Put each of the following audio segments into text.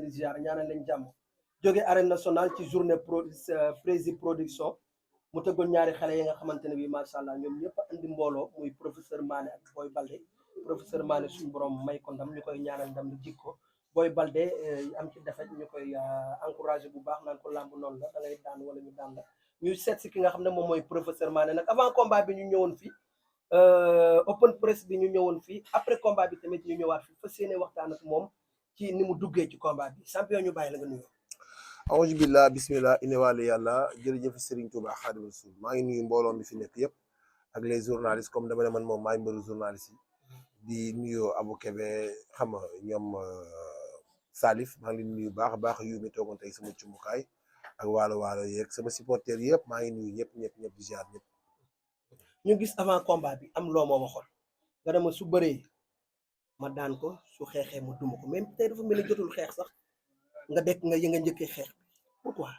di ziar ñaanal leen jàmm jóge arène nationale ci journée prési production mu tëggoon ñaari xale yi nga xamante ne bii macha allah ñoom ñëpp andi mbooloo muy professeur Mané ak Boy Balde professeur Mané suñu borom may ko ndam ñu koy ñaanal ndam li jikko Boy Balde am ci defet ñu koy encouragé bu baax naan ko làmb noonu la da ngay daan wala ñu daan la ñu seet si ki nga xam ne moom mooy professeur Mané nag avant combat bi ñu ñëwoon fii open press bi ñu ñëwoon fii après combat bi tamit ñu ñëwaat fii fas yéene waxtaan ak moom ci ni mu duggee ci combat bi champion ñu bàyyi la nga nuyoo. awuzu billah bismillah inewaale yàlla jërëjëf Serigne Touba Xaadimu Rasuul maa ngi nuyu mbooloo mi fi nekk yëpp ak les journalistes comme dama ne man moom maay mbëru journaliste yi di nuyoo Abou Kébé xam nga ñoom Salif maa ngi leen nuyu baax a baax yu mi toogoon tey sama cumbukaay ak waalo yeeg sama supporter yëpp maa ngi nuyu ñëpp di ziar ñëpp. ñu gis avant combat bi am loo ma waxoon nga dama su bëree ma daan ko su xeexee ma duma ko même tey dafa mel ni jotul xeex sax nga dekk nga njëkkee xeex pourquoi.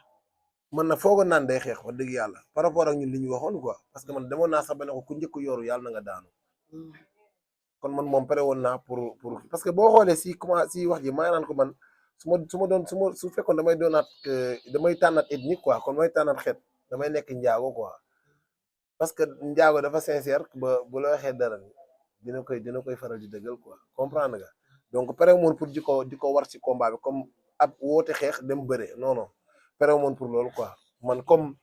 man na foogoon naan day xeex wax dëgg yàlla par rapport ak ñun li ñu waxoon quoi parce que man demoon naa sax ba ne ko ku njëkk yoru yàlla na nga daanu. kon man moom pare woon naa pour parce que boo xoolee si wax ji maa naan ko man su fekkoon damay tànnaat ethnique quoi kon mooy tànnaat xeet damay nekk njaago quoi. parce que njaago dafa sincère ba bu la waxee dara dina koy faral di dëggal quoi comprendre nga donc pare moon pour di ko war ci combat bi comme ab woote xeex dem bëre non pare moon pour loolu quoi man comme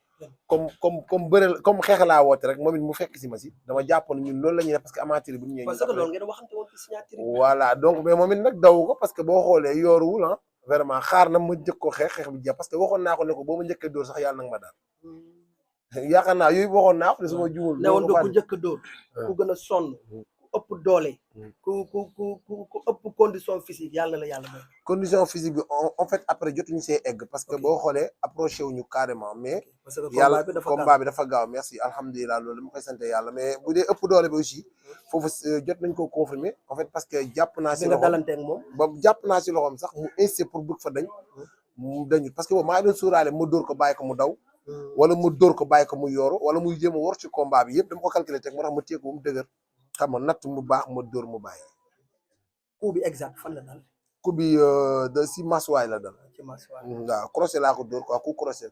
bëre comme xeex laa woote rek moom it mu fekk si ma si dama jàppoon ñun loolu la ñuy def parce que amateur bu ñu ñëwee. parce que loolu ngeen waxante woon ci signature. voilà donc mais moom it nag daw ko parce que boo xoolee yooruwul ah vraiment xaar na ma njëkk ko xeex bi jeex parce que waxoon naa ko ne ko boo ma njëkkee dóor sax yàlla nag ma daal. yaakaar naa yooyu waxoon naa ko de suma juumul. ne woon nga ku njëkk a dóor ku gën a sonn ku ëpp doole ku ëpp condition physique yàlla la yàlla may. condition physique bi en fait après jotuñu see egg parce que boo xoolee approché wuñu carrément mais parce que yàlla combat bi dafa gaaw merci alhamdulilah loolu dama koy sant yàlla mais bu dee ëpp doole bi aussi foofu jot nañ ko confirmer en fait parce que jàpp naa si loxoom dalanteeg moom ba jàpp naa si loxoom sax mu insisté pour bëgg fa dañ mu dañu parce que boobu maa ngi doon suuraale ma dóor ko bàyyi ko mu daw wala mu dóor ko bàyyi ko mu yooru wala muy jéem a war ci combat bi yëpp dama ko calculer teg moo tax ma téye ko mu dëgër xam nga natt mu baax ma dóor mu bàyyi. coup bi exact fan la dal. coup bi si masuwaay la dal. ci masuwaay waaw crochet laa ko dóor quoi coup crochet.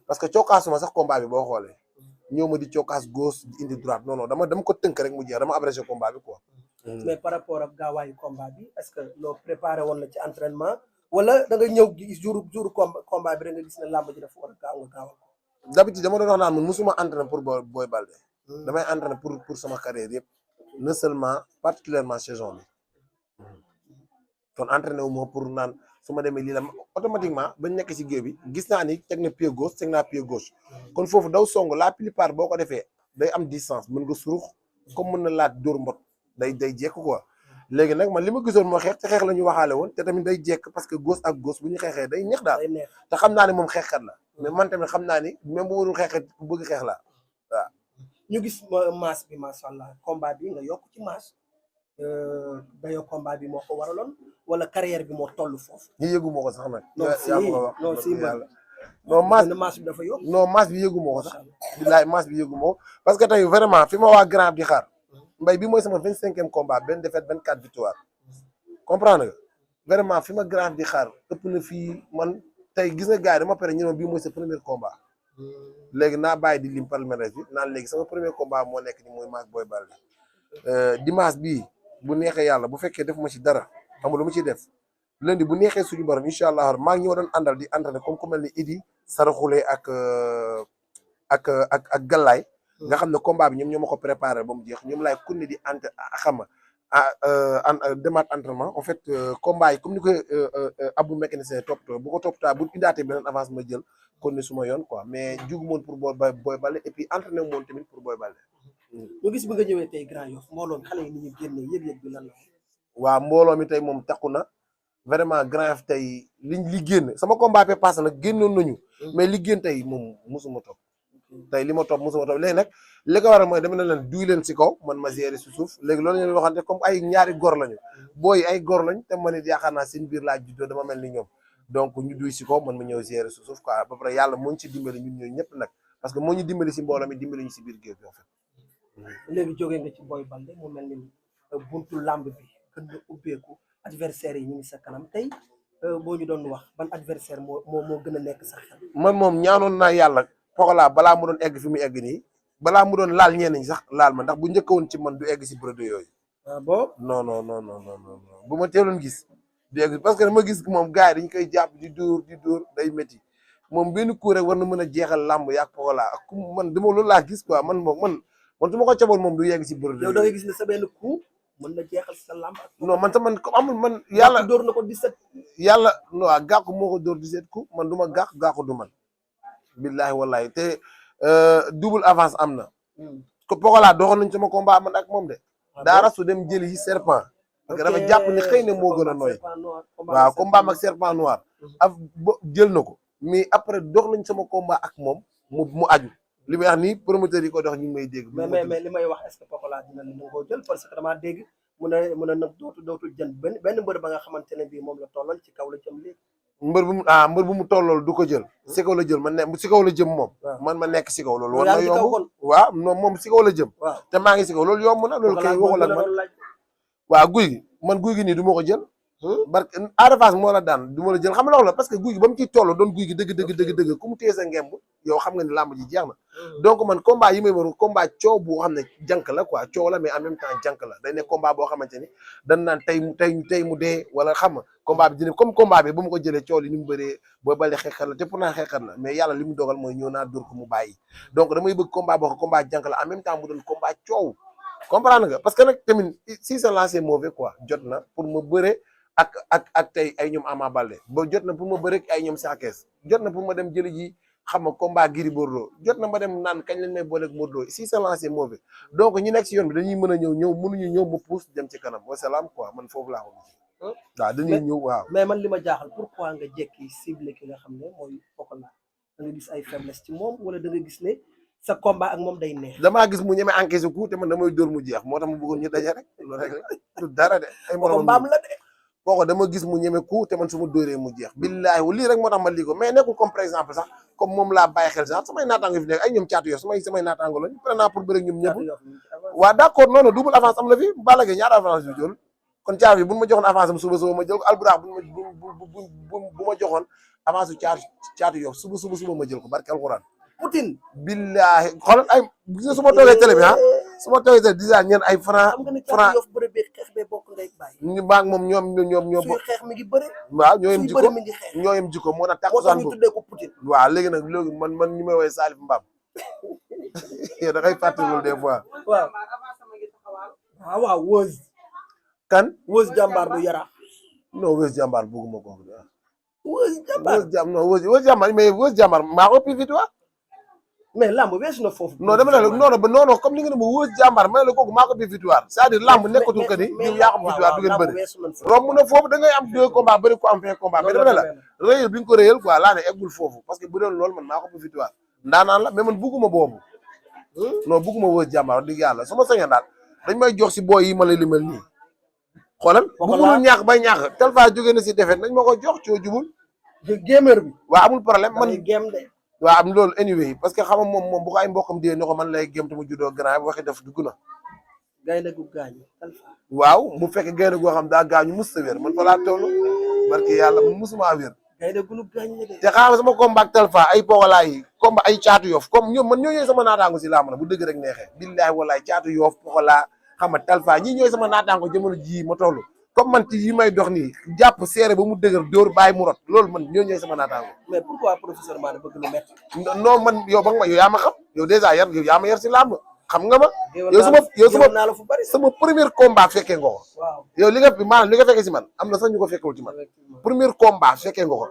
parce que cokkaasuma sax combat bi boo xoolee. ñëw ma di cokkaas gauche di indi droite non dama ko tënk rek mu jeex dama abrégé combat bi quoi. mais par rapport ak gaawaayu combat bi est-ce que loo préparé woon na ci entraînement wala da nga ñëw jour combat bi rek nga gis ne làmb ji dafa war a gaaw nga gaawal ko. d'habitude dama doon wax naan man musuma entraîné pour Boy Balde. damay entraîné pour sama carrière yëpp. non seulement particulièrement saison bi. kon entraîné wu ma pour naan su ma demee lii la automatiquement bañ nekk si géew bi gis naa ni teg na pied gauche teg naa pied gauche. kon foofu daw song la plupart boo ko defee day am distance mën nga surux comme mën na laat dóor mbot day jekk quoi. léegi nag man li ma gisoon moo xeex te xeex la ñu waxaale woon te tamit day jekk parce que gauche ak gauche bu ñu xeexee day neex daal. te xam naa ne moom xeexkat la. mais man tamit xam naa ni même bu warul xeexee ku bëgg xeex la waaw. ñu gis masse bi macha allah combat bi nga yokk ci masse dayoo combat bi moo ko waraloon wala carrière bi moo toll foofu. ñu yëgu ma ko sax nag. non si non masse bi dafa yokk. non masse bi yëgu ma ko sax. bilaay masse bi yëgu ma ko parce que tey vraiment fi ma waa grand di xaar. mbay bi mooy sama 25e combat benn défaite 24 victoire. comprendre nga vraiment fi ma grand di xaar ëpp na fii man tey gis nga gars yi dama pare ñu ne bii mooy sa premier combat. léegi naa bàyyi di lim palmarès bi naan léegi sama premier combat moo nekk ni mooy maag Boy Balde. dimanche bii bu neexee yàlla bu fekkee def ma ci dara xam nga lu ma ciy def lundi bu neexee suñu borom incha allah maa ngi ñëw doon àndal di entraîné comme ku mel ni Idi Saraxule ak Gallaay. nga xam ne combat bi ñoom ñoo ma ko préparé ba mu jeex ñoom laay kunne di xam nga demaat entraînement en fait combat yi comme ni koy Abou mécanicien toppatoo bu ko toppatoo bu indaatee beneen avance ma jël kon ni suma yoon quoi mais jugu moon pour Boy Balde et puis entraîné moon tamit pour Boy Balde. ñu gis bi nga ñëwee tey Grand Yoff mbooloo mi xale yi ni ñu génnee yëg-yëg bi lan la. waaw mbooloo mi tey moom takku na vraiment Grand Yoff tey li génn sama combat bi passé nag génnoon nañu. mais li génn tey moom mosuma topp. tey li ma topp mosuma topp léegi nag li ko waral mooy dama ne leen duy leen si kaw man ma gérer si suuf léegi loolu ñu waxante comme ay ñaari gor lañu booy ay gor lañ te man it yaakaar naa seen biir laa juddoo dama mel ni ñoom donc ñu duy si kaw man ma ñëw gérer si suuf quoi ba pare yàlla moo ñu ci dimbali ñun ñooñu ñëpp nag parce que moo ñu dimbali si mbooloo mi dimbali ñu si biir géew bi en fait. léegi jógee nga ci Boy Balde mu mel ni buntu làmb bi gën na ubbeeku adversaire yi ñu ngi sa kanam tey boo ñu doon wax ban adversaire moo gën a nekk sax xel. man moom ñaanoon naa yàlla Pokola balaa mu doon egg fi mu egg nii balaa mu doon laal ñenn ñi sax laal ma ndax bu njëkkoon ci man du egg si produit yooyu. ah bon non non non non non bu ma teeloon gis du egg parce que dama gis moom gars yi dañ koy jàpp di dóor day métti moom benn coup rek war na mën a jeexal làmb yaag Pokola ak man dama loolu laa gis quoi man su ma ko caboon moom du yegg si produit. yow da ngay gis ne sa benn coup mën na jeexal sa làmb ak. non man ko amul man. yàlla dóor na ko 17. yàlla non gàkku moo ko dóor 17 coup man du ma gàkku du man. billahi wallahi te double avance am na. ko Pokola doxoon nañ sama combat man ak moom de. daa rasu dem jëli yi serpent. parce que dafa jàpp ni xëy na moo gën a nooy. waaw combat ak serpent noir. jël na ko mais après dox nañ sama combat ak moom mu aju. li may wax nii promoteur yi ko dox ñu ngi may dégg. mais li may wax est-ce que Pokola dina ko jël parce que damaa dégg mu ne nag dootul jël benn mbër ba nga xamante ne bii moom la tolloon ci kaw la jëm léegi. mbër bu mu tollool du ko jël. si kaw la jël man ne si kaw la jëm moom. man ma nekk si kaw loolu. war na yomb waaw non moom si kaw la jëm. te maa ngi si kaw loolu yomb na loolu kay waxul ak man. waaw guy gi nii du ma ko jël. barke Ada Fass moo la daan du ma la jël xam nga loolu la parce que guy gi ba mu ciy toll doon guy gi dëgg ku mu téye sa ngemb yow xam nga ni làmb ji jeex na. donc man combat yi may mën combat coow boo xam ne jànk la quoi coow la mais en même temps jànk la day ne combat boo xamante ni dañ naan tey mu dee wala xam nga combat bi dina comme combat bi ba mu ko jëlee coow li ni mu bëree boo bale xeexat la te pourtant xeexat la mais yàlla li mu dogal mooy ñëw naa dóor ko mu bàyyi donc damay bëgg combat boo xam combat jànk la en même temps mu doon combat coow comprendre nga parce que nag tamit si sa lancé mauvais quoi jot na pour ma bëre ak tey ay ñoom Ama Baldé ba jot na pour ma bëre ay ñoom Sa Thiès jot na pour ma dem jëli ji xam nga combat Gris Bordeaux jot na ma dem naan kañ lañ may booleeg Modou Lo si sa lancé mauvais donc ñi nekk si yoon bi dañuy mën a ñëw mënuñu ñëw ma pousse dem ci kanam wa salaam quoi man foofu laa ko gis waaw dañuy ñëw waaw mais man li ma jaaxal pourquoi nga jekki ciblé ki nga xam ne mooy Pokola da nga gis ay faiblesse ci moom wala da nga gis ne sa combat ak moom day neex damaa gis mu ñeme encaissé coup te man damay dóor mu jeex moo tax mu bëggoon ñu daje rek loolu rek du dara de ay mbaam la de Poko dama gis mu ñeme coup te man su ma dóoree mu jeex billaahi lii rek moo tax ma lii ko mais nekkul comme par exemple sax comme moom laa bàyyi xel sax samay naataango fi nekk ay ñoom caatu yoo samay naataango lañ pare naa pour bëre ñoom ñëpp waaw d'accord noonu double avance am na fi Balla Gaye ñaata avance bi jël kon caatu yi bu ma joxoon avance am suba ma jël ko Alburax bu ma joxoon avance su caatu yoo suba ma jël ko barke alxuraan Poutine billaahi xoolal ay gis nga su ma toogee télé bi su ma toogee télé déjà ñeen ay franc ñu baag moom ñoom xeex mi ngi bëre waaw ñoo yem jikko moo tax takkusaan boobu waaw léegi nag léegi man ñu may woowee Salif Mbam yow da ngay fàtte loolu des fois waaw Wëz kan Wëz jàmbaar bu yara non Wëz jàmbaar bëgguma ko Wëz jàmbaar mais Wëz jàmbaar maa ko ëpp victoire mais lamb weesu na foofu non dama ne la non comme ni nga ne ma Wëz jàmbaar ma ne la kooku maa ko ëpp victoire c'est-à-dire lamb nekkatul que ni ñu yaa ko victoire du ngeen bëri romb na foofu da ngay am 2 combats bëri ko am 20 combats mais dama ne la rëyal bi nga ko rëyal quoi laa ne eggul foofu parce que bu doon loolu man maa ko ëpp victoire ndaanaan la mais man bugguma boobu non bugguma Wëz jàmbaar wax dëgg yàlla su ma sañoon daal dañ may jox si booy yi ma lay limal nii xoolal bugguma ñaax bay ñaax tel fa jógee na si defet nañ ma ko jox coo jubul gémeur bi waaw amul problème man gém de waaw am loolu anyway parce que xam nga moom bu ko ay mbokkam dee ne ko man lay gém te mu juddoo grand bi waxi def dugg na gaynde gu gaañu waaw mu fekk gaynde goo xam daa gaañu mus sa wér man fa laa toll barke yàlla mu musuma wér gaynde gu gaañu te xam sama combat ak Talfa ay Pokola yi combat ay caatu yoof comme ñoom man ñoo ñooy sama naataango si laa mën a bu dëgg rek neexee billaahi wallaahi caatu yoof Pokola xam nga Talfa ñii ñooy sama naataango jamono ji ma toll comme man ci yi may dox nii jàpp seere ba mu dëgër dóor bàyyi mu rot loolu man ñoo ñooy sama naataango mais pourquoi professeur Mané bëgg lu métti non man yow ba nga ma yow yaa ma xam yow dèjà yow yaa ma yar si làmb xam nga ma sama premier combat fekkee nga ko yow li nga fekkee si man am na sax ñu ko fekkewul ci man premier combat fekkee nga ko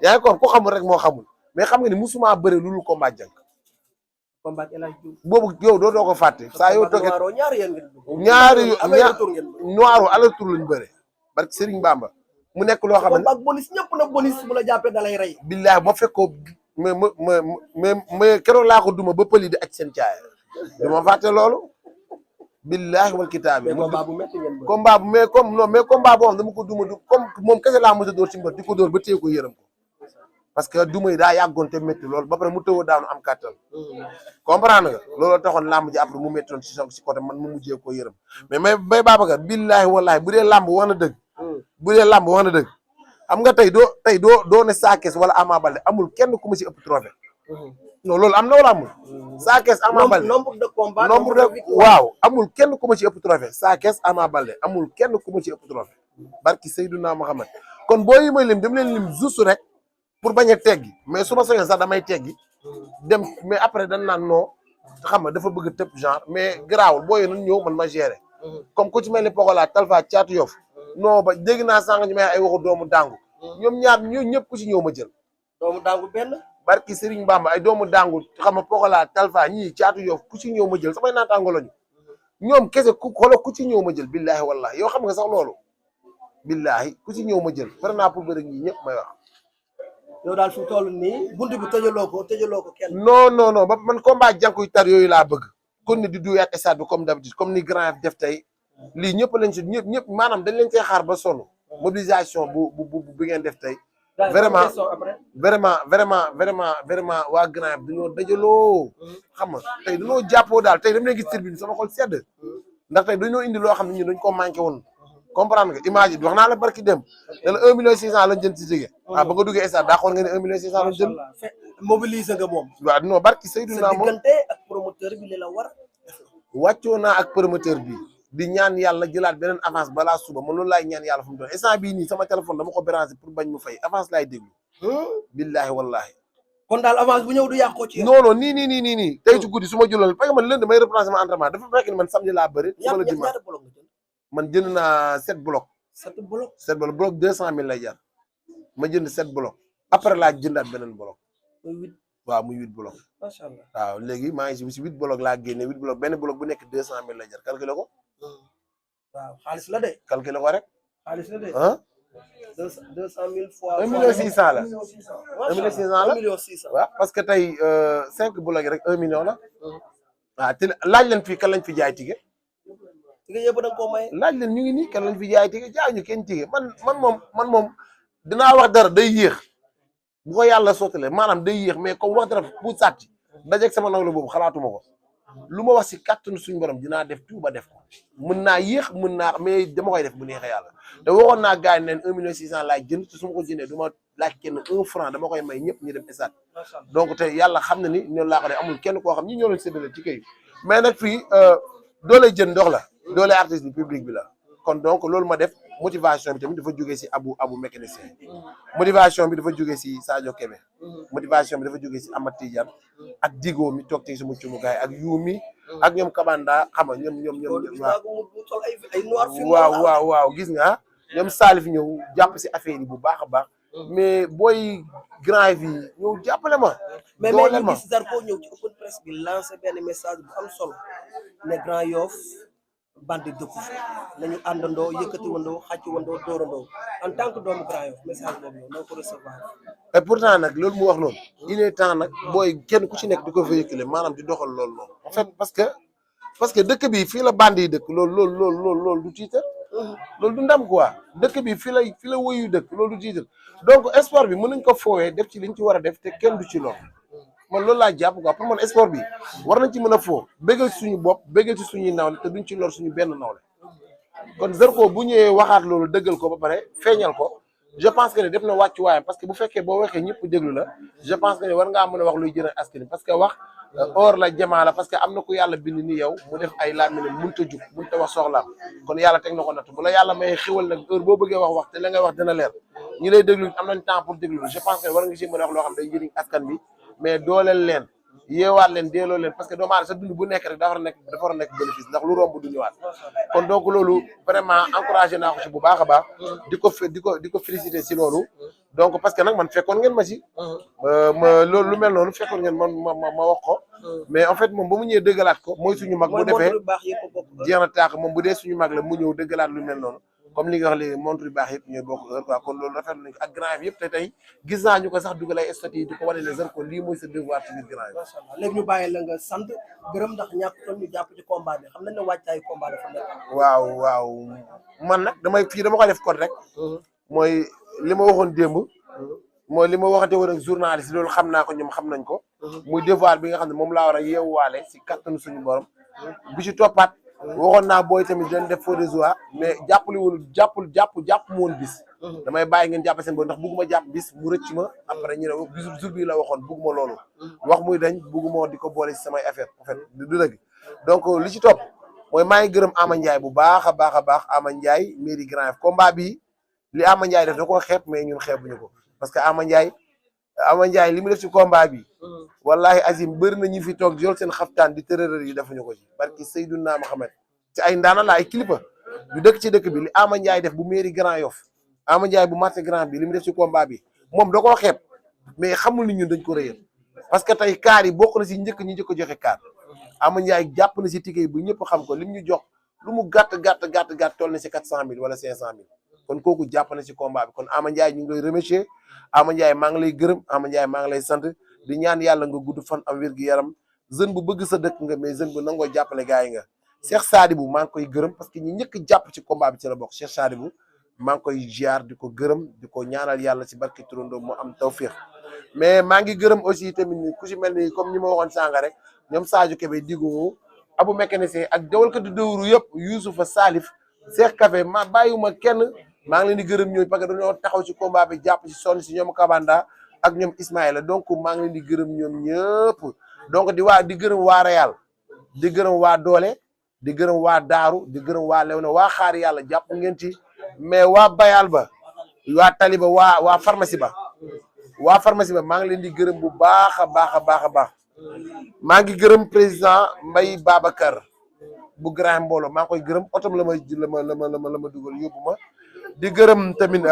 yaa ngi ko ku xamul rek moo xamul mais xam nga ni musuma bëre lu dul combat jànk boobu yow doo ko fàtte saa yow toogee noiro aller-retour lañu bëre barke Serigne Bamba mu nekk loo xam ne ak bonus ñëpp na bonus bu la jàppee da lay rey billahi ma fekkoo mais keroog laa ko duma ba pëli di aj seen caaya du ma fàtte loolu billahi wal kitaabi combat bu mais combat boo xam dama ko duma du comme moom kese laa mos a dóor ci mbër di ko dóor ba téye ko yërëm ko parce que duma yi daa yàggoon te métti loolu ba pare mu tëw a daanu am kàttan comprendre nga looloo taxoon làmb ji après mu méttoon si côté man mu mujjee ko yërëm mais Babacar billahi wallahi bu dee làmb wax na dëgg xam nga tey doo ne Sa Thiès wala Ama Baldé amul kenn ku ma ci ëpp trophée non loolu am na wala amul Sa Thiès Ama Baldé nombre de combats nombre de waaw amul kenn ku ma ci ëpp trophée Sa Thiès Ama Baldé amul kenn ku ma ci ëpp trophée barki Seydouna Mohamed kon boo yi may lim dem leen lim juste rek pour bañ a teggi mais su ma soñoon sax damay teggi dem mais après dañ naan non xam nga dafa bëgg tëb genre mais garaawul boo yee nañ ñëw man ma gérer comme ku ci mel ni Pokola Talfa Caatu Yoff non ba dégg naa sànq ñu may ay waxu doomu dàngu ñoom ñaar ñoo ñëpp ku ci ñëw ma jël doomu dàngu benn barki Serigne Bamba ay doomu dàngu xam nga Pokola Talfa ñii Caatu Yoff ku ci ñëw ma jël samay naataango lañu ñoom kese ku xoolal ku ci ñëw ma jël billahi wallahi yow xam nga sax loolu billahi ku ci ñëw ma jël pare naa pour bëri ñii ñëpp may wax yow daal fi mu toll nii buntu bi tëjaloo ko kenn. non ba man combat jànkuy tar yooyu laa bëgg kon ni di duyaat stade bi comme d'habitude comme ni grand def tey lii ñëpp lañ si ñëpp maanaam dañ leen cee xaar ba sonn mobilisation bu ngeen def tey vraiment waa grand bi dañoo dajaloo xam nga tey dañoo jàppoo daal tey dama leen gis tribune sama xol sedd ndax tey dañoo indi loo xam ne ñun dañ ko manqué woon comprendre nga image yi wax naa la barki dem ne la 1 million 600 lañ jënd si jege ba nga duggee stade daa xool nga ne 1 million 600 lañ jënd mobiliser nga moom waaw non barki Seydina moom diggante ak promoteur bi li la war wàccoo naa ak promoteur bi di ñaan yàlla jëlaat beneen avance balaa suba man loolu laay ñaan yàlla fu mu doon instant bii nii sama téléphone dama ko branché pour bañ mu fay avance laay déglu billahi wallahi kon daal avance bu ñëw du yàqoo ci non nii tey ci guddi su ma jëloon parce que man lundi damay reprendre sama entraînement dafa fekk ni man samedi laa bëri sama la dimanche man jënd naa 7 bloc 7 bloc 200 000 lay jar ma jënd 7 bloc après laa jëndaat beneen bloc waaw muy 8 bloc macha allah waaw léegi maa ngi si 8 bloc laa génne 8 bloc benn bloc bu nekk 200 000 lay jar calculé ko waaw xaalis la de calculé ko rek xaalis la de ah 200 000 fois 1 million 600 la 1 million 600 la 1 million 600 waaw parce que tey 5 bloc yi rek 1 million la waaw te laaj leen fii kan lañ fi jaay tige yëpp da nga koo maye laaj leen ñu ngi nii kan lañ fi jaay tige jaay ñu kenn tige man moom dinaa wax dara day yéex bu ko yàlla sottalee maanaam day yéex mais comme wax dara bu sàtti dajeeg sama nawle boobu xalaatuma ko lu ma wax si kàttanu suñu borom dinaa def tout ba def ko mën naa yéex mën naa mais dama koy def bu neexee yàlla te waxoon naa gars yi neen 1 million 600 laay jënd te su ma ko jëndee du ma laaj kenn 1 franc dama koy may ñëpp ñu dem stade donc te yàlla xam na ni ñoonu laa ko def amul kenn koo xam ñi ñoo leen séddale ci kay mais nag fii doole jën ndox la doole artiste bi public bi la kon donc loolu ma def motivation bi tamit dafa jógee si abu mécanicien motivation bi dafa jógee si Sadio Kébé motivation bi dafa jógee si Amad Tidiane ak Digo mi toog tey sama cumukaay ak Yuumi ak ñoom Kabanda xam nga ñoom waaw gis nga ñoom Salif ñëw jàpp si affaire yi bu baax a baax mais booy grand vie ñëw jàppale ma mais ñu gis Zarko ñëw ci open presse bi lancé benn message bu am solo ne Grand Yoff bandi dëkku fi nañu àndandoo yëkkati wandoo xàcc wandoo dóorandoo en tant que doomu Grand Yoff message boobu yow na ko recevoir et pourtant nag loolu mu wax noonu il est temps nag booy kenn ku ci nekk di ko véhiculer maanaam di doxal loolu noonu en fait parce que dëkk bi fii la bandi yi dëkk loolu du tiital loolu du ndam quoi dëkk bi fii la woyu dëkk loolu du tiital donc sport bi mën nañ ko foowee def ci liñ ci war a def te kenn du ci lor man loolu laa jàpp quoi pour man sport bi war nañ ci mën a foo béggal ci suñu bopp béggal ci suñuy nawle te duñ ci lor suñu benn nawle kon Zarko bu ñëwee waxaat loolu dëggal ko ba pare feeñal ko je pense que ne def na wàccuwaayam parce que bu fekkee boo waxee ñëpp déglu la je pense que ne war ngaa mën a wax luy jëriñ askan wi parce que wax or la jamaa la parce que am na ku yàlla bind ni yow mu def ay làmmiñam mënut a jug mënut a wax soxlaam kon yàlla teg na ko natt bu la yàlla may xiwal nag heure boo bëggee wax te la ngay wax dina leer ñi lay déglu am nañ temps pour déglu je pense que war nga si mën a wax loo xam day jëriñ askan bi mais dooleel leen yeewaat leen delloo leen parce que doomu aadama sa dund bu nekk rek dafa war a nekk bénéfice ndax lu romb du ñëwaat kon donc loolu vraiment encouragé naa ko si bu baax a baax di ko féliciter si loolu donc parce que nag man fekkoon ngeen ma si ma loolu lu mel noonu fekkoon ngeen ma wax ko mais en fait moom ba mu ñëwee dëggalaat ko mooy suñu mag bu defee jeex na taax moom bu dee suñu mag la mu ñëw dëggalaat lu mel noonu comme li nga wax léegi montre yu baax yëpp ñooy bokk heure quoi kon loolu rafetlu nañ ko ak grand yëpp te tey gis naa ñu ko sax dugal ay statut yi di ko wane ne Zarko lii mooy sa devoir ci biir grand yi. macha allah léegi ñu bàyyi la nga sant gërëm ndax ñàkk ñu jàpp ci combat bi xam nañ ne wàccaayu combat dafa nekk. waaw man nag dama koy def code rek. mooy li ma waxoon démb. mooy li ma waxante woon ak journaliste loolu xam naa ko ñoom xam nañ ko. muy devoir bi nga xam ne moom laa war a yeewaale si kattanu suñu borom. bu ci toppaat. waxoon naa booy tamit dañ def faux de joie mais jàpp mu woon bis damay bàyyi ngeen jàpp seen bopp ndax bugguma jàpp bis mu rëcc ma après ñu ne bisu jour bi la waxoon bugguma loolu wax muy dañ bugguma di ko boole si samay affaire en fait du dëgg donc li ci topp mooy maa ngi gërëm Ama Ndiaye bu baax a baax Ama Ndiaye mairie Grand Yoff combat bi li Ama Ndiaye def da koo xeeb mais ñun xeebuñu ko parce que Ama Ndiaye li mu def ci combat bi wallahi azim bëri na ñu fi toog jël seen xaftaan di tërërër yi defuñu ko ci barki Seydouna Mohamed ci ay ndaana la ay kilifa du dëkk ci dëkk bi li Ama Ndiaye def bu mairie Grand Yoff Ama Ndiaye bu marché Grand bi li mu def ci combat bi moom da koo xeeb mais xamul ni ñun dañ ko rëyal parce que tey kaar yi bokk na si njëkk ñi njëkk a joxe kaar Ama Ndiaye jàpp na si ticket bu ñëpp xam ko lim ñu jox lu mu gàtt toll na si 400 000 wala 500 000 kon kooku jàpp na si combat bi kon Ama Ndiaye ñu ngi lay remercier Ama Ndiaye maa ngi lay gërëm Ama Ndiaye maa ngi lay sant di ñaan yàlla nga gudd fan am wér gu yaram jeune bu bëgg sa dëkk nga mais jeune bu nangoo jàppale gars yi nga Cheikh Sadibou maa ngi koy gërëm parce que ñi njëkk jàpp ci combat bi ci la bokk Cheikh Sadibou maa ngi koy ziar di ko gërëm di ko ñaanal yàlla si barki turando mu am tawfiq mais maa ngi gërëm aussi tamit ni ku si mel ni comme ñi ma waxoon sànga rek ñoom Sadio Kébé Digo Abou mécanicien ak dawalkatu dëwru yëpp Youssoufa Salif Cheikh Café ma bàyyiwuma kenn maa ngi leen di gërëm ñooy parce que dañoo taxaw ci combat bi jàpp ci sonn si ñoom Kabanda ak ñoom Ismaïla donc maa ngi leen di gërëm ñoom ñëpp donc di gërëm waa Real di gërëm waa Doole di gërëm waa Daaru di gërëm waa Léona waa Xaar Yàlla jàpp ngeen ci mais waa Bayal ba waa Taliba waa pharmacie ba maa ngi leen di gërëm bu baax a baax maa ngi gërëm président Mbaye Babacar bu Grand Mbolo maa ngi koy gërëm otom la ma dugal yóbbu ma di gërëm tamit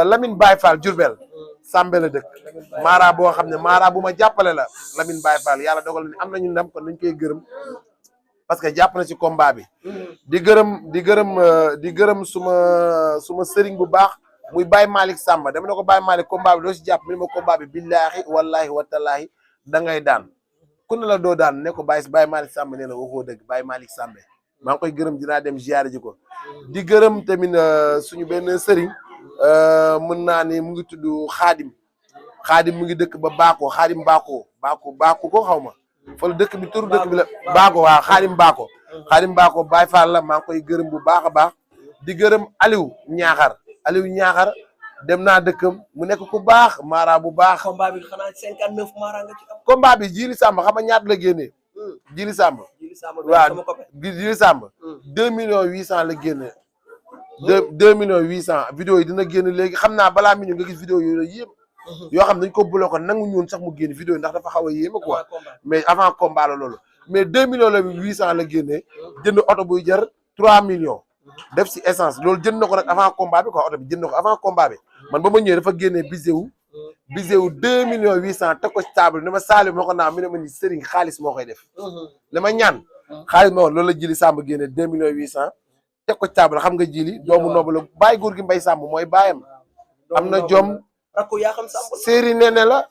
Lamine Baye Fall Diourbel Sambe la dëkk Mara boo xam ne Mara bu ma jàppale la Lamine Baye Fall yàlla dogal ni am nañu ndam kon nañ koy gërëm parce que jàpp na ci combat bi di gërëm suma sëriñ bu baax muy Baye Malick Samba dama ne ko Baye Malick combat bi doo si jàpp mi ne ma combat bi billaahi wallahi watallaahi da ngay daan ku ne la doo daan ne ko Baye Malick Samba nee na waxoo dëgg Baye Malick Samba maa ngi koy gërëm dinaa dem ziyaare ji ko di gërëm tamit suñu benn sëriñ mën naa ne mu ngi tudd xaadim mu ngi dëkk ba Baako xaadim Baako ko xaw ma fa la dëkk bi turu dëkk bi la Baako waaw xaadim Baako Baye Fall la maa ngi koy gërëm bu baax a baax di gërëm Aliou Ñaaxar dem naa dëkkam mu nekk ku baax Mara bu baax. combat bi xanaa 59 Mara nga ci am. combat bi Jili Samba xam nga ñaata la génnee. Jili Samba waaw Jili Samba 2 800 000 la génne 2 800 000 vidéo yi dina génn léegi xam naa balaa mi ñu nga gis vidéo yooyu yëpp yoo xam dañ ko bloqué nangu ñoon sax mu génn vidéo yi ndax dafa xaw a yéeme quoi mais avant combat la loolu mais 2 800 000 la génnee jënd oto buy jar 3 millions def si essence loolu jënd na ko nag avant combat bi quoi oto bi jënd na ko avant combat bi man ba ma ñëwee dafa génnee biséwu 2 800 000 teg ko ci table ne ma Saliou moo ko naaw mi ne ma ni sëriñ xaalis moo koy def li ma ñaan xaalis moo loolu la Jili Samb génne 2 800 000 teg ko ci table xam nga Jili doomu noobu la bàyyi góor gi Mbay Samb mooy bàyyam am na jom séeri nene la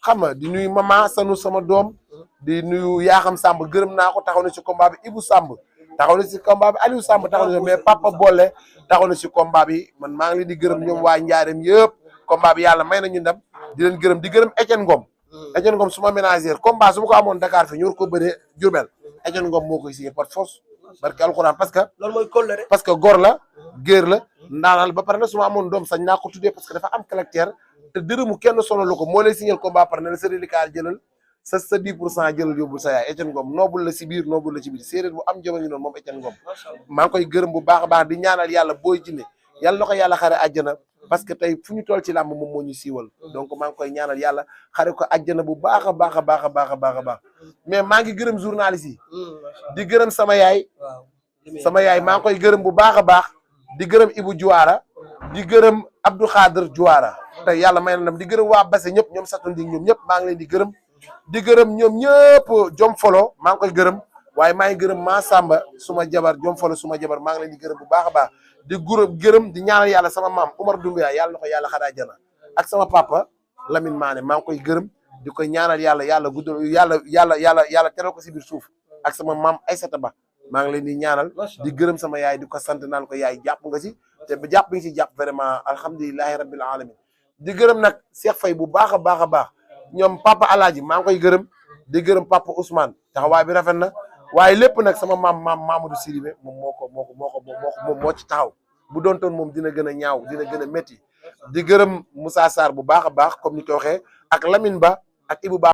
xam nga di nuyu mama sanu sama doom di nuyu Yaxam Samb gërëm naa ko taxaw na ci combat bi Ibou Samb taxaw na ci combat bi Aliou Samb taxaw na mais Papa Bolle taxaw na ci combat bi man maa ngi leen di gërëm ñoom waa Njaareem yëpp combat bi yàlla may nañu ndam di leen gërëm di gërëm Etienne Ngom suma ménagère combat su ma ko amoon Dakar fi ñu war ko bëree Diourbel Etienne Ngom moo koy signé par force barke alxuraan parce que loolu mooy kóllëre parce que góor la géer la ndaanal ba pare na su ma amoon doom sañ naa ko tuddee parce que dafa am caractère te dërëmu kenn solo lu ko moo lay signé combat par ne la sa reliquat jëlal sa 10% jëlal yóbbul sa yaay Etienne Ngom noobul la si biir noobul la ci biir séeréer bu am joma ngi noonu moom Etienne Ngom maa ngi koy gërëm bu baax a baax di ñaanal yàlla booy jinne yàlla na ko yàlla xare àjjana parce que tey fu ñu toll ci làmb moom moo ñu siiwal donc maa ngi koy ñaanal yàlla xare ko àjjana bu baax a baax a baax a baax a baax a baax mais maa ngi gërëm journaliste yi di gërëm sama yaay maa ngi koy gërëm bu baax a baax di gërëm Ibou Diouara di gërëm Abdou Khader Diouara te yàlla may na ndam di gërëm waa Basse ñëpp ñoom satandi ñoom ñëpp maa ngi leen di gërëm ñoom ñëpp Jom Folo maa ngi koy gërëm waaye maa ngi gërëm maa Samba suma jabar Jom Folo suma jabar maa ngi leen di gërëm bu baax a baax di gërëm di ñaanal yàlla sama maam Umar Doumbia yàlla na ko yàlla xaraa jana ak sama papa Lamine Mané maa ngi koy gërëm di koy ñaanal yàlla guddal yàlla teral ko si biir suuf ak sama maam Aysata Ba maa ngi leen di ñaanal di gërëm sama yaay di ko sant naan ko yaay jàpp nga si te ba jàpp nga si jàpp vraiment alhamdulilahi rabbil alamin di gërëm nag Cheikh Faye bu baax a baax a baax ñoom papa Alaaji maa ngi koy gërëm di gërëm papa Ousmane taxawaay bi rafet na waaye lépp nag sama maam Mamadou Sidibé moom moo ci taxaw bu doon toon moom dina gën a ñaaw dina gën a métti di gërëm Moussa Sarr bu baax a baax comme ni ko waxee ak Lamine Ba ak Ibou Ba